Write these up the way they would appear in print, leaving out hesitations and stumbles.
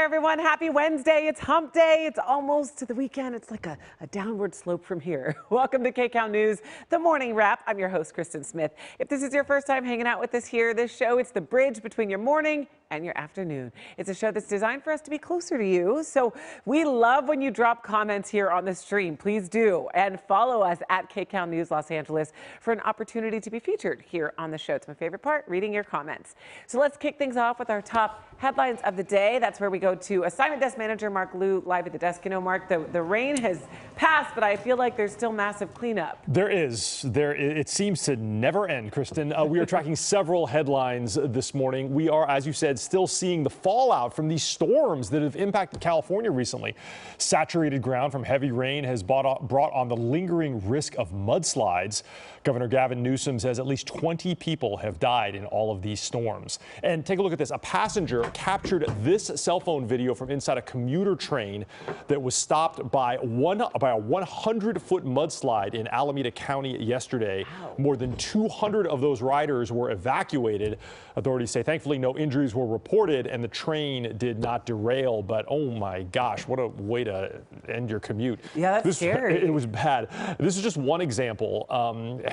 there, everyone. Happy Wednesday. It's hump day. It's almost to the weekend. It's like a downward slope from here. Welcome to KCAL News, the morning wrap. I'm your host, Kristin Smith. If this is your first time hanging out with us here, this show, it's the bridge between your morning and your afternoon. It's a show that's designed for us to be closer to you. So we love when you drop comments here on the stream. Please do. And follow us at KCAL News Los Angeles for an opportunity to be featured here on the show. It's my favorite part, reading your comments. So let's kick things off with our top headlines of the day. That's where we go to assignment desk manager Mark Liu live at the desk. You know, Mark, the rain has passed, but I feel like there's still massive cleanup. There is. It seems to never end, Kristin. We are tracking several headlines this morning. We are, as you said, still seeing the fallout from these storms that have impacted California recently. Saturated ground from heavy rain has brought on the lingering risk of mudslides. Governor Gavin Newsom says at least 20 people have died in all of these storms. And take a look at this. A passenger captured this cell phone video from inside a commuter train that was stopped by a 100-foot mudslide in Alameda County yesterday. Wow. More than 200 of those riders were evacuated. Authorities say thankfully no injuries were reported and the train did not derail. But oh my gosh, what a way to end your commute. Yeah, that's scary. It was bad. This is just one example.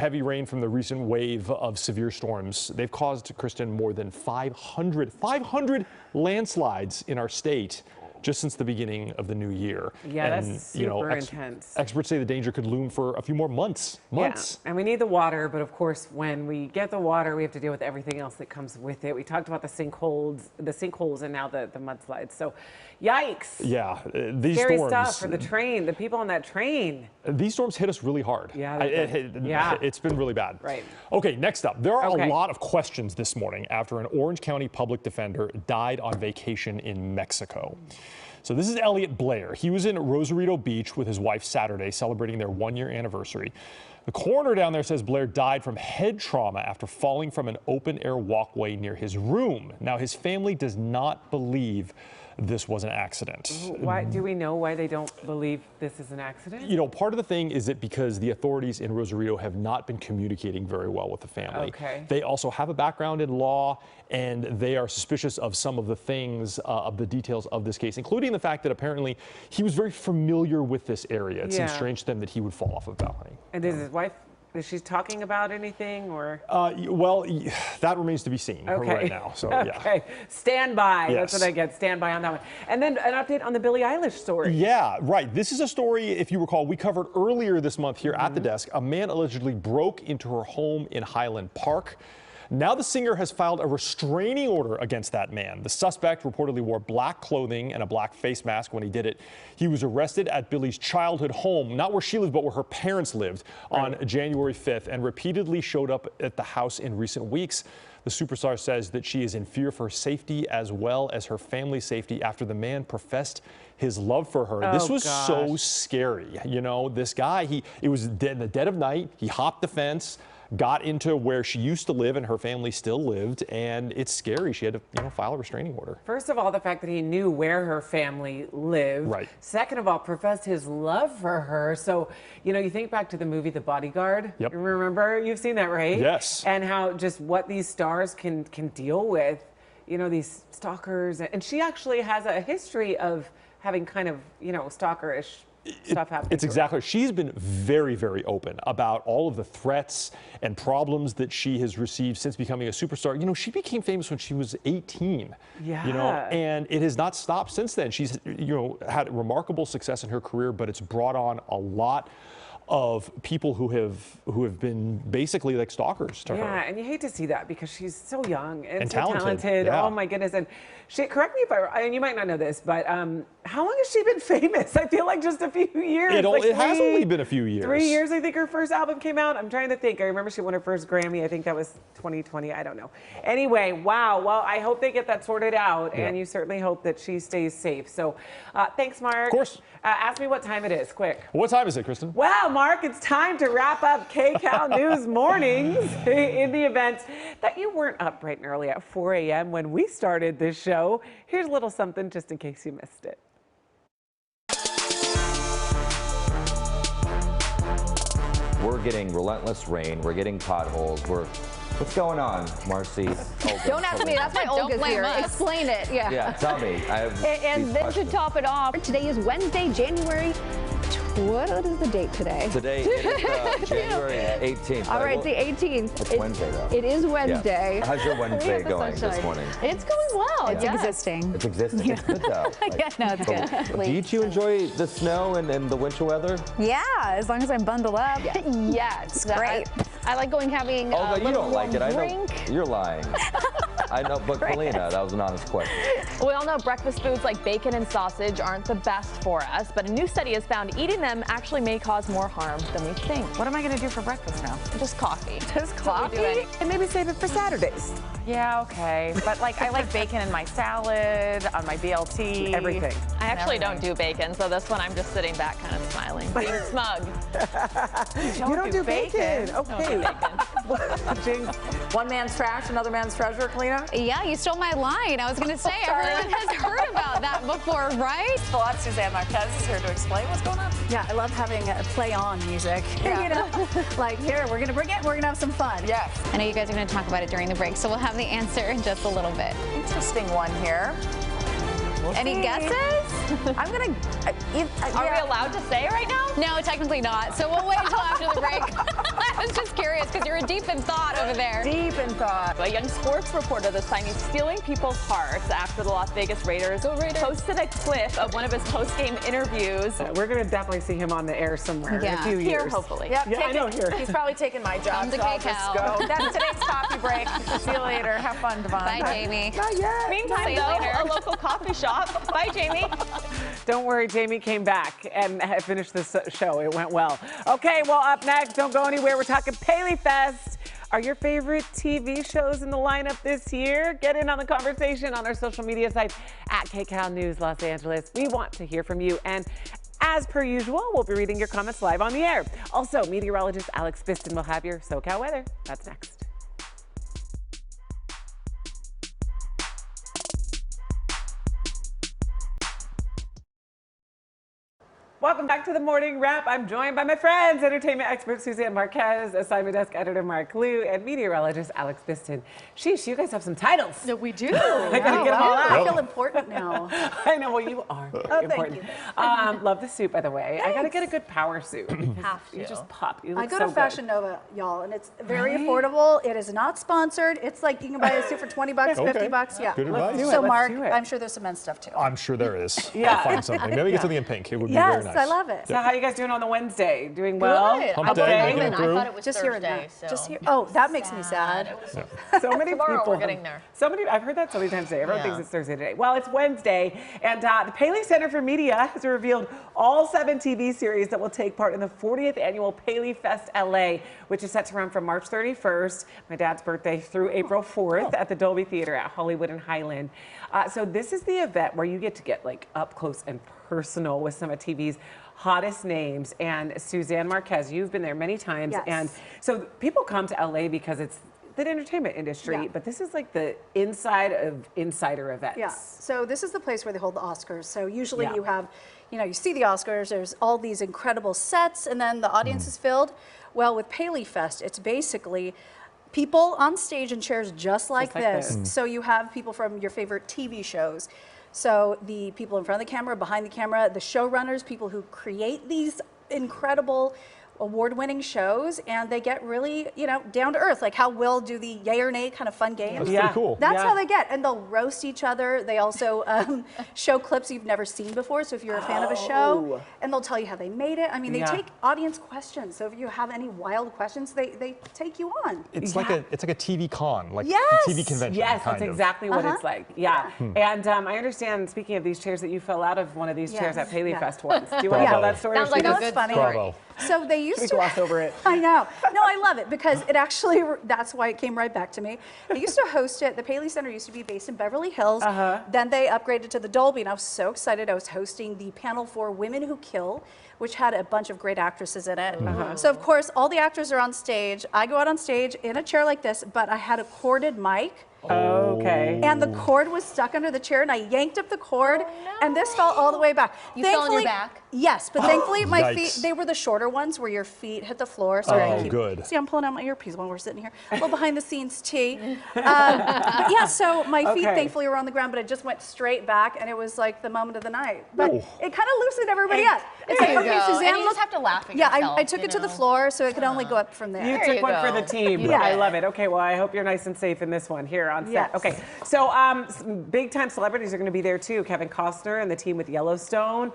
Heavy rain from the recent wave of severe storms. They've caused, Kristin, more than 500 landslides in our state just since the beginning of the new year. Yeah, and, that's super intense. Experts say the danger could loom for a few more months. Yeah, and we need the water, but of course, when we get the water, we have to deal with everything else that comes with it. We talked about the sinkholes, and now the mudslides. So, yikes! Yeah, these scary storms. Stuff for the train, the people on that train. These storms hit us really hard. Yeah, it's been really bad. Right. Okay, next up, there are a lot of questions this morning after an Orange County public defender died on vacation in Mexico. So this is Elliot Blair. He was in Rosarito Beach with his wife Saturday, celebrating their one-year anniversary. The coroner down there says Blair died from head trauma after falling from an open-air walkway near his room. Now, his family does not believe this was an accident. Why do we know why they don't believe this is an accident? You know, part of the thing is that because the authorities in Rosarito have not been communicating very well with the family. Okay. They also have a background in law, and they are suspicious of some of the things, of the details of this case, including the fact that apparently he was very familiar with this area. It seems strange to them that he would fall off a balcony. And is his wife? Is she talking about anything, or? Well, that remains to be seen right now. So okay, stand by. Yes. That's what I get. Stand by on that one. And then an update on the Billie Eilish story. Yeah, right. This is a story, if you recall, we covered earlier this month here at the desk. A man allegedly broke into her home in Highland Park. Now the singer has filed a restraining order against that man. The suspect reportedly wore black clothing and a black face mask when he did it. He was arrested at Billie's childhood home, not where she lived, but where her parents lived, on January 5th, and repeatedly showed up at the house in recent weeks. The superstar says that she is in fear for her safety as well as her family's safety after the man professed his love for her. This was so scary. You know, this guy, it was in the dead of night. He hopped the fence, got into where she used to live and her family still lived, and it's scary. She had to, file a restraining order. First of all, the fact that he knew where her family lived. Right. Second of all, professed his love for her. So, you think back to the movie The Bodyguard. Yep. You remember? You've seen that, right? Yes. And how just what these stars can deal with, these stalkers. And she actually has a history of having kind of, stalkerish stuff happening. It's exactly. She's been very, very open about all of the threats and problems that she has received since becoming a superstar. She became famous when she was 18. Yeah. And it has not stopped since then. She's, had remarkable success in her career, but it's brought on a lot of people who have been basically like stalkers to her. Yeah, and you hate to see that because she's so young and so talented. Yeah. Oh my goodness. And correct me if and you might not know this, but how long has she been famous? I feel like just a few years. It has only been a few years. 3 years, I think her first album came out. I'm trying to think. I remember she won her first Grammy. I think that was 2020. I don't know. Anyway, wow. Well, I hope they get that sorted out, and you certainly hope that she stays safe. So thanks, Mark. Of course. Ask me what time it is, quick. What time is it, Kristin? Well, Mark, it's time to wrap up KCAL News Mornings in the event that you weren't up bright and early at 4 a.m. when we started this show. Here's a little something just in case you missed it. we're getting relentless rain. We're getting potholes. What's going on, Marcy? Olga, Don't ask me. That's why Olga's here. Explain it. Yeah. Yeah, tell me. I have And then questions. to top it off, today is Wednesday, January. What is the date today? Today is January 18th. All right, the 18th. It's Wednesday, though. It is Wednesday. Yeah. How's your Wednesday going this morning? It's going well. It's existing. It's existing. It's good, though. Yeah, no, it's good. Did you enjoy the snow and the winter weather? Yeah, as long as I'm bundled up. Yeah, it's great. I like having Olga, a you little don't like it. I know drink. you're lying. I know, but Polina, that was an honest question. We all know breakfast foods like bacon and sausage aren't the best for us, but a new study has found eating them actually may cause more harm than we think. What am I going to do for breakfast now? Just coffee. Just coffee? And maybe save it for Saturdays. Yeah, okay. But like, I like bacon in my salad, on my BLT. Everything. I actually don't do bacon, so this one I'm just sitting back kind of smiling, being smug. You don't do bacon. Okay. Jinx. One man's trash, another man's treasure, Kalina? Yeah, you stole my line. I was going to say, everyone has heard about that before, right? Well, Suzanne Marquez is here to explain what's going on. Yeah, I love having a play on music. Yeah. You know, like here, we're gonna bring it, we're gonna have some fun. Yes. I know you guys are going to talk about it during the break, so we'll have the answer in just a little bit. Interesting one here. Any guesses? I'm gonna. Are we allowed to say right now? No, technically not. So we'll wait until after the break. I was just curious because you were deep in thought over there. Deep in thought. A young sports reporter this time, he's stealing people's hearts after the Las Vegas Raiders posted a clip of one of his post-game interviews. We're going to definitely see him on the air somewhere in a few years. Here, hopefully. Yep, Yeah, I know, here. He's probably taking my job, Come to so I'll just KCAL. go. That's today's coffee break. See you later. Have fun, Devon. Bye, Jamie. Not yet. Meantime, See you though, later. a local coffee shop. Bye, Jamie. Don't worry, Jamie came back and finished this show. It went well. Okay, well, up next, don't go anywhere. We're talking PaleyFest. Are your favorite TV shows in the lineup this year? Get in on the conversation on our social media sites at KCAL News Los Angeles. We want to hear from you. And as per usual, we'll be reading your comments live on the air. Also, meteorologist Alex Biston will have your SoCal weather. That's next. Welcome back to the Morning Wrap. I'm joined by my friends, entertainment expert Suzanne Marquez, assignment desk editor Mark Liu, and meteorologist Alex Biston. Sheesh, you guys have some titles. No, we do. I gotta get them all I out. feel important now. I know, well, you are very important. Love the suit, by the way. I gotta get a good power suit. You just pop. You look I go so to Fashion Nova, y'all, and it's very affordable. It is not sponsored. It's like you can buy a suit for 20 bucks, 50 bucks. Yeah. Good advice. do it. So, Let's Mark, do it. I'm sure there's some men's stuff too. I'm sure there is. Yeah. I'll find something. Maybe get something in pink. It would be Yes, very nice. I love it. So how are you guys doing on the Wednesday? Doing well? Good. Hump day, making it through. I thought it was Just here and Thursday, there. so. Just here. Oh, that makes me sad. So many Tomorrow people. we're getting there. I've heard that so many times today. Everyone Yeah. thinks it's Thursday today. Well, it's Wednesday, and the Paley Center for Media has revealed all 7 TV series that will take part in the 40th annual PaleyFest LA, which is set to run from March 31st, my dad's birthday, through April 4th at the Dolby Theater at Hollywood and Highland. So this is the event where you get to get like up close and personal with some of TV's hottest names. And Suzanne Marquez, you've been there many times. Yes. And so people come to LA because it's the entertainment industry, Yeah. but this is like the inside of insider events. Yeah. So this is the place where they hold the Oscars. So usually Yeah. you have, you see the Oscars, there's all these incredible sets, and then the audience is filled. Well, with PaleyFest, it's basically people on stage in chairs just like like this. this. So you have people from your favorite TV shows. So the people in front of the camera, behind the camera, the showrunners, people who create these incredible award-winning shows, and they get really, down to earth. Like, how will do the yay or nay kind of fun games? That's Yeah. pretty cool. That's Yeah. how they get, and they'll roast each other. They also show clips you've never seen before. So if you're a fan of a show, and they'll tell you how they made it. I mean, they Yeah. take audience questions. So if you have any wild questions, they take you on. It's like a TV con, like Yes. a TV convention. Yes, kind that's of. exactly what it's like. Yeah. And I understand, speaking of these chairs, that you fell out of one of these chairs at Yes. PaleyFest once. Do you want to Bravo. tell that story? Sounds or like should a we That's good funny. story. Bravo. So they used we to gloss over it? I know. No, I love it because it actually, that's why it came right back to me. They used to host it. The Paley Center used to be based in Beverly Hills. Then they upgraded to the Dolby, and I was so excited. I was hosting the panel for Women Who Kill, which had a bunch of great actresses in it. So of course, all the actors are on stage. I go out on stage in a chair like this, but I had a corded mic. Okay. And the cord was stuck under the chair, and I yanked up the cord, and this fell all the way back. You fell on your back? Yes, but thankfully my feet, Yikes. they were the shorter ones where your feet hit the floor. So Oh, good. See, I'm pulling out my earpiece while we're sitting here. A little behind the scenes tea. But yeah, so my feet thankfully were on the ground, but it just went straight back, and it was like the moment of the night. But it kind of loosened everybody up. It's like, okay, Suzanne, and you just have to laugh at yeah, yourself. I took it to the floor, so it could only go up from there. You There took you one go. for the team. Yeah. I love it. Okay, well, I hope you're nice and safe in this one here on set. Yes. Okay, so some big-time celebrities are going to be there, too. Kevin Costner and the team with Yellowstone.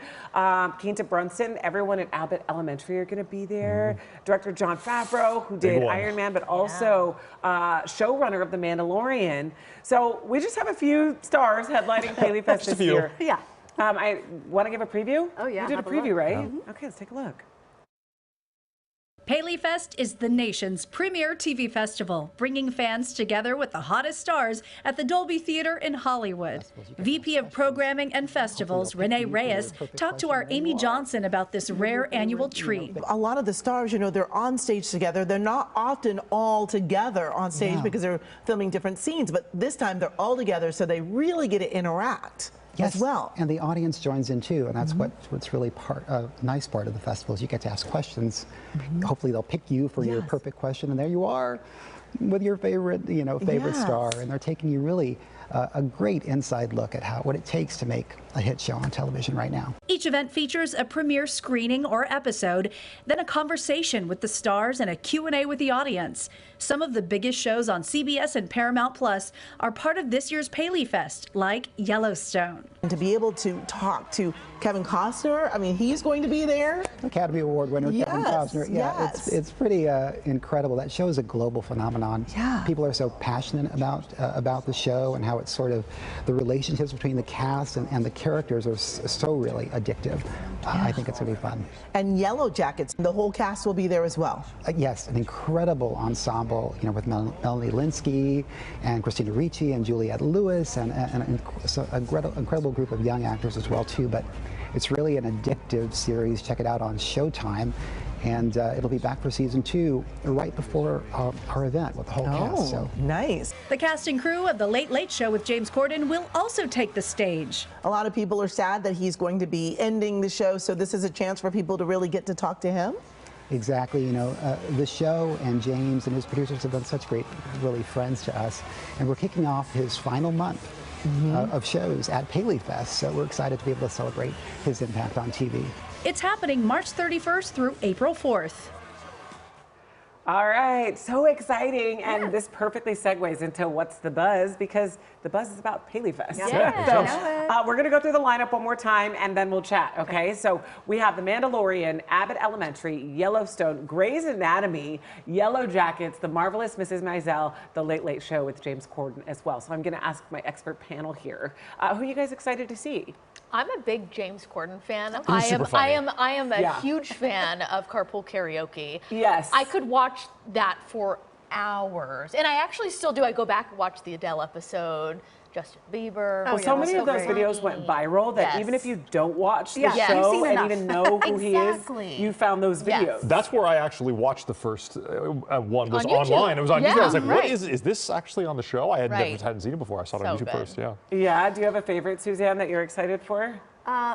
Quinta Brunson, everyone at Abbott Elementary are going to be there. Director Jon Favreau, who did Iron Man, but also showrunner of The Mandalorian. So we just have a few stars headlining PaleyFest this year. Yeah. I want to give a preview? Oh, yeah, You did a have a preview, look. right? Okay, let's take a look. PaleyFest is the nation's premier TV festival, bringing fans together with the hottest stars at the Dolby Theater in Hollywood. VP of Programming and Festivals, Renee Reyes, talked to our Amy Johnson about this rare annual treat. A lot of the stars, you know, they're on stage together. They're not often all together on stage because they're filming different scenes, but this time they're all together, so they really get to interact. As well. And the audience joins in too, and that's what's really nice part of the festival is you get to ask questions. Hopefully they'll pick you for your perfect question, and there you are with your favorite, favorite star, and they're taking you really a great inside look at what it takes to make a hit show on television right now. Each event features a premiere screening or episode, then a conversation with the stars and a Q&A with the audience. Some of the biggest shows on CBS and Paramount Plus are part of this year's PaleyFest, like Yellowstone. And to be able to talk to Kevin Costner, I mean, he's going to be there. Academy Award winner Kevin Costner. Yeah, it's pretty incredible. That show is a global phenomenon. Yeah. People are so passionate about the show and how it's sort of the relationships between the cast and the characters are so really addictive. I think it's going to be fun. And Yellow Jackets, the whole cast will be there as well. Yes, an incredible ensemble, with Melanie Linsky and Christina Ricci and Juliette Lewis and an incredible group of young actors as well too. But it's really an addictive series. Check it out on Showtime. And it'll be back for season 2 right before our event with the whole cast. So nice. The cast and crew of The Late Late Show with James Corden will also take the stage. A lot of people are sad that he's going to be ending the show, so this is a chance for people to really get to talk to him. Exactly, the show and James and his producers have been such great, really friends to us. And we're kicking off his final month of shows at PaleyFest. So we're excited to be able to celebrate his impact on TV. It's happening March 31st through April 4th. All right, so exciting. And this perfectly segues into What's the Buzz, because the buzz is about PaleyFest. So we're going to go through the lineup one more time and then we'll chat, okay? So we have The Mandalorian, Abbott Elementary, Yellowstone, Grey's Anatomy, Yellow Jackets, The Marvelous Mrs. Maisel, The Late Late Show with James Corden as well. So I'm going to ask my expert panel here, who are you guys excited to see? I'm a big James Corden fan. He's super funny. I am a huge fan of Carpool Karaoke. Yes. I could watch that for hours. And I actually still do. I go back and watch the Adele episode, Justin Bieber. Well, so many of those videos went viral that even if you don't watch the show and even know who he is, you found those videos. That's where I actually watched the first one was On YouTube. online. It was on YouTube. I was like, right. what is this actually on the show? I hadn't seen it before. I saw it on YouTube first, Yeah, do you have a favorite, Suzanne, that you're excited for?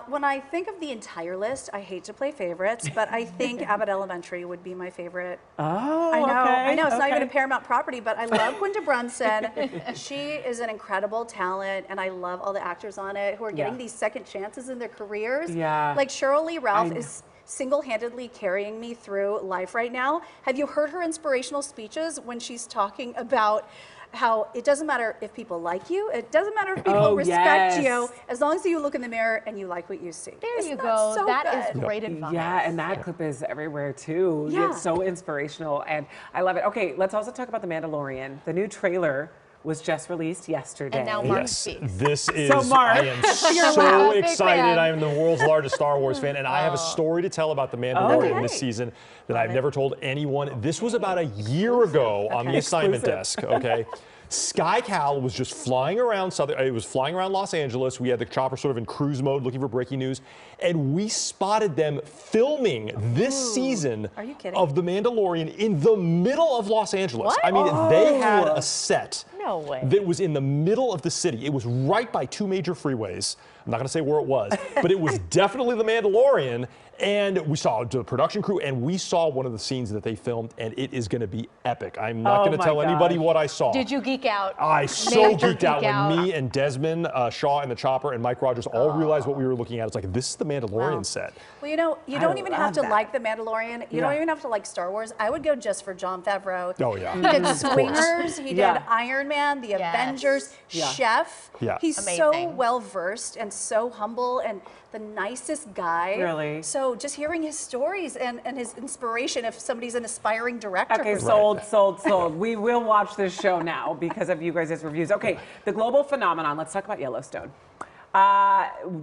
When I think of the entire list, I hate to play favorites, but I think Abbott Elementary would be my favorite. Oh, I know. It's not even a Paramount property, but I love Quinta Brunson. She is an incredible talent, and I love all the actors on it who are getting these second chances in their careers. Yeah. Like Cheryl Lee Ralph is single-handedly carrying me through life right now. Have you heard her inspirational speeches when she's talking about how it doesn't matter if people like you, it doesn't matter if people respect you, as long as you look in the mirror and you like what you see. There you go. So that is great advice. Yeah, and that clip is everywhere too. It's so inspirational, and I love it. Okay, let's also talk about The Mandalorian. The new trailer was just released yesterday. And now Mark speaks. This is, So Mark, I am so excited. I am the world's largest Star Wars fan, and I have a story to tell about The Mandalorian this season that I've never told anyone. This was about a year ago on the assignment desk, okay? Sky Cal was just flying around it was flying around Los Angeles. We had the chopper sort of in cruise mode looking for breaking news, and we spotted them filming this season of The Mandalorian in the middle of Los Angeles. What? I mean, they had a set No way. that was in the middle of the city. It was right by 2 major freeways. I'm not going to say where it was, but it was definitely The Mandalorian. And we saw the production crew, and we saw one of the scenes that they filmed, and it is going to be epic. I'm not going to tell anybody what I saw. Did you geek out? I so geeked out when me and Desmond Shaw and the Chopper and Mike Rogers all realized what we were looking at. It's like, this is the Mandalorian set. Well, you know, you don't even have to like The Mandalorian. You don't even have to like Star Wars. I would go just for Jon Favreau. Oh, yeah. He did Swingers. He did Iron Man, The Avengers, Chef. Yeah. He's so well-versed and so humble and the nicest guy. Really? So just hearing his stories and his inspiration if somebody's an aspiring director. Okay, sold. We will watch this show now because of you guys' reviews. Okay, the global phenomenon. Let's talk about Yellowstone.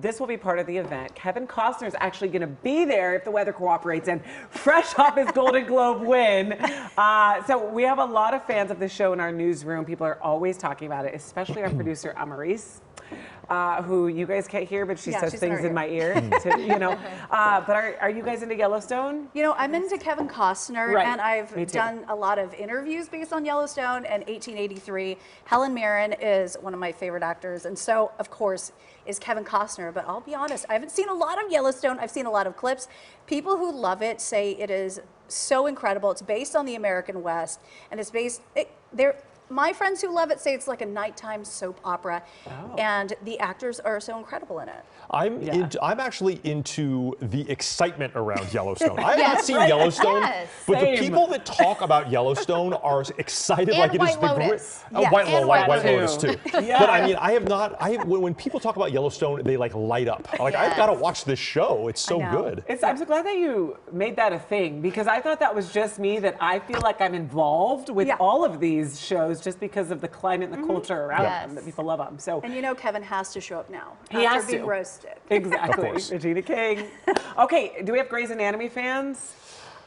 This will be part of the event. Kevin Costner is actually going to be there if the weather cooperates and fresh off his Golden Globe win. So we have a lot of fans of the show in our newsroom. People are always talking about it, especially our producer, Amaris. Who you guys can't hear, but she says things in my ear. But are you guys into Yellowstone? You know, I'm into Kevin Costner, and I've done a lot of interviews based on Yellowstone and 1883. Helen Mirren is one of my favorite actors, and so, of course, is Kevin Costner. But I'll be honest, I haven't seen a lot of Yellowstone. I've seen a lot of clips. People who love it say it is so incredible. It's based on the American West, and it's based... My friends who love it say it's like a nighttime soap opera, and the actors are so incredible in it. I'm actually into the excitement around Yellowstone. I have not seen Yellowstone, but the people that talk about Yellowstone are excited like it is the great. White Lotus too. But I mean, I have not. When people talk about Yellowstone, they like light up. Like I've got to watch this show. It's so good. I'm so glad that you made that a thing because I thought that was just me. That I feel like I'm involved with all of these shows just because of the climate and the culture around them that people love them. So and you know, Kevin has to show up now. He has to. Being roasted. Exactly. Regina King. Okay, do we have Grey's Anatomy fans?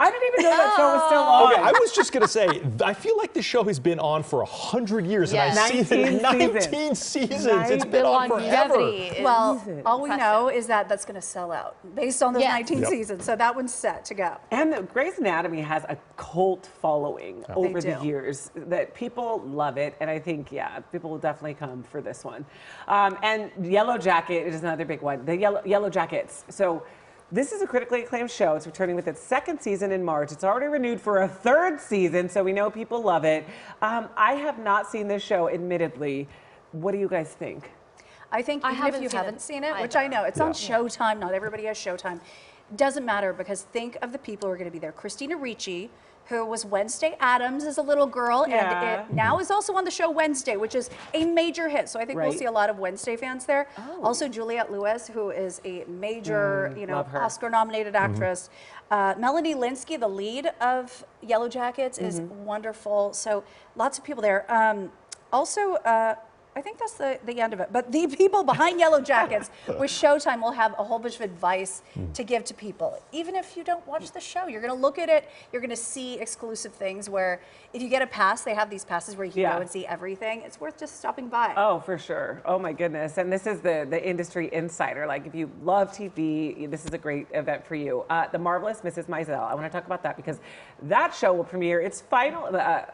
I didn't even know that show was still on. Okay, I was just going to say, I feel like the show has been on for 100 years, and I see that 19 seasons. It's been on forever. Well, all we know is that that's going to sell out based on those 19 seasons. So that one's set to go. And Grey's Anatomy has a cult following over the years that people love it. And I think, people will definitely come for this one. And Yellow Jacket is another big one. The Yellow Jackets. So this is a critically acclaimed show. It's returning with its 2nd season in March. It's already renewed for a 3rd season, so we know people love it. I have not seen this show, admittedly. What do you guys think? I think even if you haven't seen it, which I know, it's on Showtime. Not everybody has Showtime. Doesn't matter because think of the people who are going to be there. Christina Ricci, who was Wednesday Addams as a little girl, and it now is also on the show Wednesday, which is a major hit. So I think we'll see a lot of Wednesday fans there. Also Juliette Lewis, who is a major, Oscar-nominated actress. Melanie Linsky, the lead of Yellow Jackets, is wonderful. So lots of people there. I think that's the end of it. But the people behind Yellow Jackets with Showtime will have a whole bunch of advice to give to people. Even if you don't watch the show, you're going to look at it, you're going to see exclusive things where if you get a pass, they have these passes where you can go and see everything. It's worth just stopping by. Oh, for sure. Oh, my goodness. And this is the industry insider. Like, if you love TV, this is a great event for you. The Marvelous Mrs. Maisel. I want to talk about that because that show will premiere its final,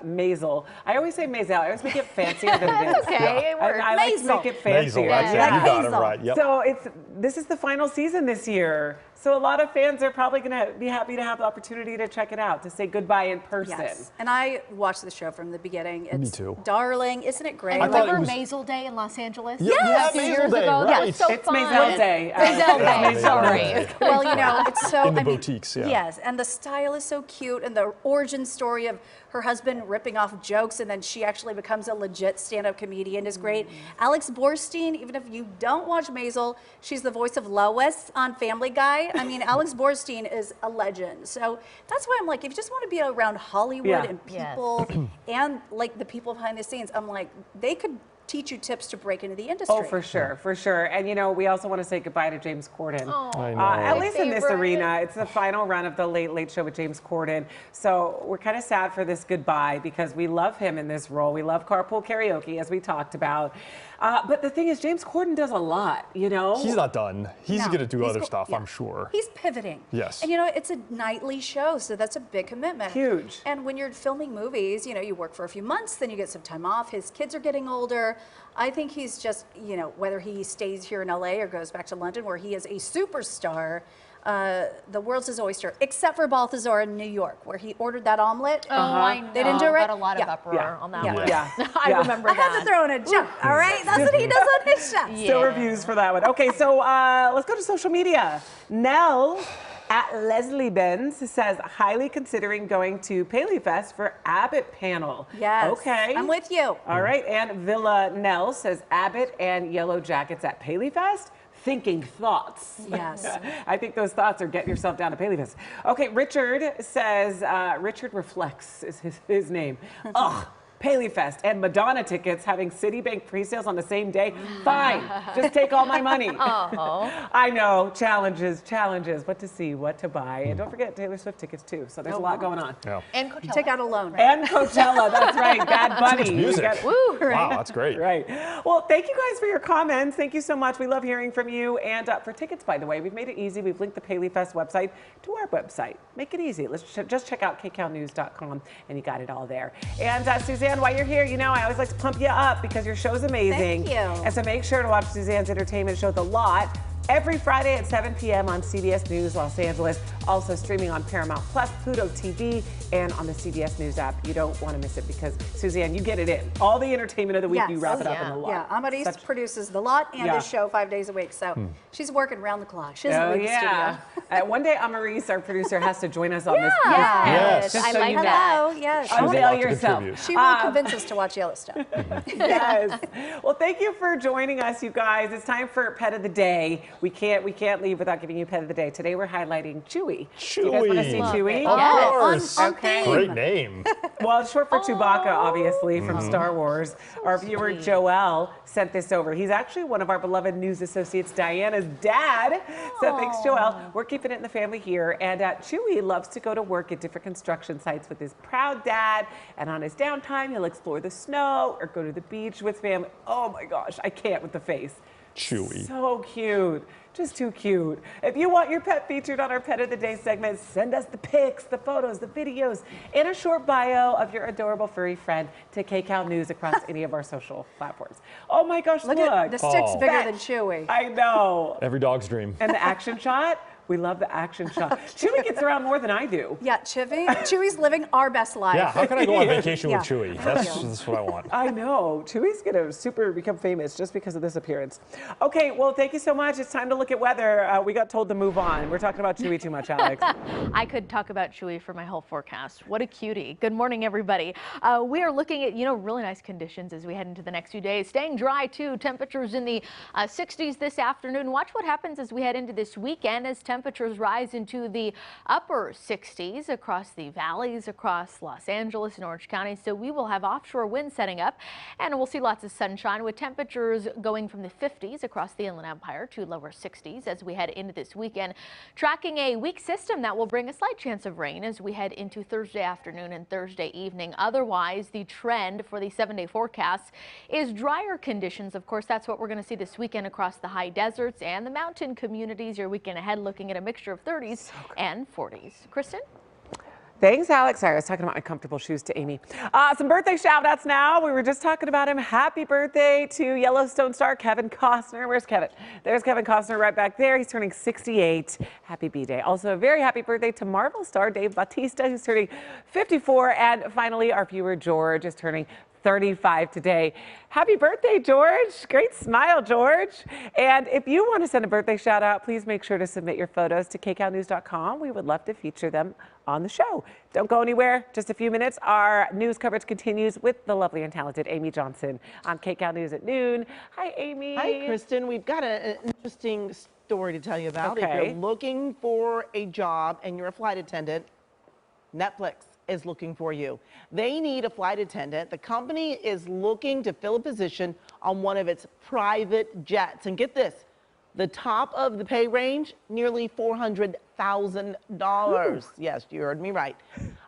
Maisel. I always say Maisel. I always make it fancier than it is. That's okay. I like to make it fancier. You got it right. Yep. So this is the final season this year. So a lot of fans are probably going to be happy to have the opportunity to check it out, to say goodbye in person. Yes. And I watched the show from the beginning. It's Me too. darling. Isn't it great? And remember Maisel Day in Los Angeles? Yes, a few years ago. Right. That was so it's fun. Maisel Day. Maisel Day, sorry. Well, you know, it's so... In the boutiques, Yes, and the style is so cute, and the origin story of her husband ripping off jokes, and then she actually becomes a legit stand-up comedian is great. Alex Borstein, even if you don't watch Maisel, she's the voice of Lois on Family Guy. I mean, Alex Borstein is a legend. So that's why I'm like, if you just want to be around Hollywood and people and like the people behind the scenes, I'm like, they could teach you tips to break into the industry. Oh, for sure, for sure. And you know, we also want to say goodbye to James Corden. I know. At least in this favorite. arena, it's the final run of the Late Late Show with James Corden. So we're kind of sad for this goodbye because we love him in this role. We love Carpool Karaoke, as we talked about. But the thing is, James Corden does a lot, you know? He's not done. He's No, going to do he's other go- stuff, yeah. I'm sure. He's pivoting. Yes. And you know, it's a nightly show, so that's a big commitment. Huge. And when you're filming movies, you know, you work for a few months, then you get some time off. His kids are getting older. I think he's just, you know, whether he stays here in LA or goes back to London where he is a superstar, the world's his oyster, except for Balthazar in New York, where he ordered that omelet. Oh, I know. They didn't do it right. Got a lot of Yeah. uproar Yeah. on that Yeah. one. Yeah. I Yeah. remember I had to that. throw in a joke, all right? That's what he does on his show. Still reviews for that one. Okay, so let's go to social media. Nell at Leslie Benz says, highly considering going to PaleyFest for Abbott panel. Yes. Okay. I'm with you. All right, and Villa Nell says, Abbott and Yellow Jackets at PaleyFest? Thinking thoughts. Yes. I think those thoughts are getting yourself down to PaleyFest. Okay, Richard says, Richard Reflects is his name. Ugh. PaleyFest and Madonna tickets having Citibank pre-sales on the same day. Fine, just take all my money. I know, challenges, what to see, what to buy. And don't forget Taylor Swift tickets too, so there's a lot going on. Yeah. And Coachella. Take out a loan. And Coachella, that's right, Bad Bunny. Music. Woo, Wow, that's great. Right. Well, thank you guys for your comments. Thank you so much. We love hearing from you. And for tickets, by the way, we've made it easy. We've linked the PaleyFest website to our website. Make it easy. Let's just check out kcalnews.com and you got it all there. And Suzanne, while you're here, you know, I always like to pump you up because your show's amazing. Thank you. And so make sure to watch Suzanne's entertainment show, The Lot, every Friday at 7 p.m. on CBS News Los Angeles. Also streaming on Paramount Plus, Pluto TV, and on the CBS News app. You don't want to miss it because, Suzanne, you get it in. All the entertainment of the week, Yes. you wrap it up yeah. in The Lot. Yeah, Amaris produces The Lot and this show 5 days a week, so she's working round the clock. She doesn't leave the studio. One day, Amaris, our producer, has to join us on this. Yes. Just I so like you know. that. Hello, yes. She's Unveil allowed to yourself. contribute. She will convince us to watch Yellowstone. Yes. Well, thank you for joining us, you guys. It's time for Pet of the Day. We can't leave without giving you Pet of the Day. Today we're highlighting Chewy. Do you guys want to see Love Chewy? Of course. On Okay. theme. Great name. Well, it's short for Chewbacca, obviously, from Star Wars. Our viewer, Joel, sent this over. He's actually one of our beloved news associates, Diana's dad. So thanks, Joel. We're keeping it in the family here. And Chewy loves to go to work at different construction sites with his proud dad. And on his downtime, he'll explore the snow or go to the beach with family. Oh my gosh, I can't with the face. Chewy. So cute. Just too cute. If you want your pet featured on our Pet of the Day segment, send us the pics, the photos, the videos, and a short bio of your adorable furry friend to KCAL News across any of our social platforms. Oh my gosh, look. Look at the stick's Oh. bigger than Chewy. I know. Every dog's dream. And the action shot. We love the action shot. Chewy gets around more than I do. Yeah, Chewy's living our best life. Yeah, how can I go on vacation Yeah. with Chewy? That's what I want. I know. Chewy's going to become famous just because of this appearance. Okay, well, thank you so much. It's time to look at weather. We got told to move on. We're talking about Chewy too much, Alex. I could talk about Chewy for my whole forecast. What a cutie. Good morning, everybody. We are looking at, really nice conditions as we head into the next few days. Staying dry, too. Temperatures in the 60s this afternoon. Watch what happens as we head into this weekend as temperatures rise into the upper 60s across the valleys, across Los Angeles and Orange County. So we will have offshore winds setting up, and we'll see lots of sunshine with temperatures going from the 50s across the Inland Empire to lower 60s as we head into this weekend. Tracking a weak system that will bring a slight chance of rain as we head into Thursday afternoon and Thursday evening. Otherwise, the trend for the 7-day forecast is drier conditions. Of course, that's what we're going to see this weekend across the high deserts and the mountain communities. Your weekend ahead looking at a mixture of 30s and 40s. Kristen? Thanks, Alex. Sorry, I was talking about my comfortable shoes to Amy. Some birthday shout-outs now. We were just talking about him. Happy birthday to Yellowstone star Kevin Costner. Where's Kevin? There's Kevin Costner right back there. He's turning 68. Happy B-Day. Also, a very happy birthday to Marvel star Dave Bautista, who's turning 54. And finally, our viewer George is turning 35 today. Happy birthday, George. Great smile, George. And if you want to send a birthday shout out, please make sure to submit your photos to kcalnews.com. We would love to feature them on the show. Don't go anywhere. Just a few minutes. Our news coverage continues with the lovely and talented Amy Johnson on KCAL News at noon. Hi, Amy. Hi, Kristen. We've got an interesting story to tell you about. Okay. If you're looking for a job and you're a flight attendant, Netflix is looking for you. They need a flight attendant. The company is looking to fill a position on one of its private jets. And get this, the top of the pay range, nearly $400,000. Yes, you heard me right.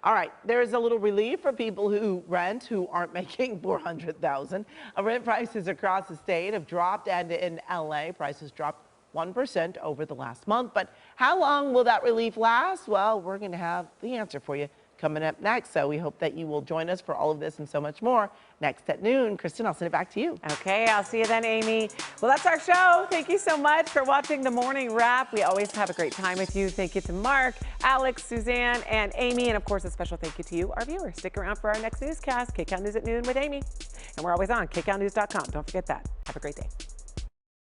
All right, there is a little relief for people who rent who aren't making $400,000. Rent prices across the state have dropped, and in LA, prices dropped 1% over the last month. But how long will that relief last? Well, we're going to have the answer for you coming up next. So we hope that you will join us for all of this and so much more next at noon. Kristin, I'll send it back to you. Okay, I'll see you then, Amy. Well, that's our show. Thank you so much for watching the Morning Wrap. We always have a great time with you. Thank you to Mark, Alex, Suzanne, and Amy. And of course, a special thank you to you, our viewers. Stick around for our next newscast, KCOW News at noon with Amy. And we're always on KCOWnews.com. Don't forget that. Have a great day.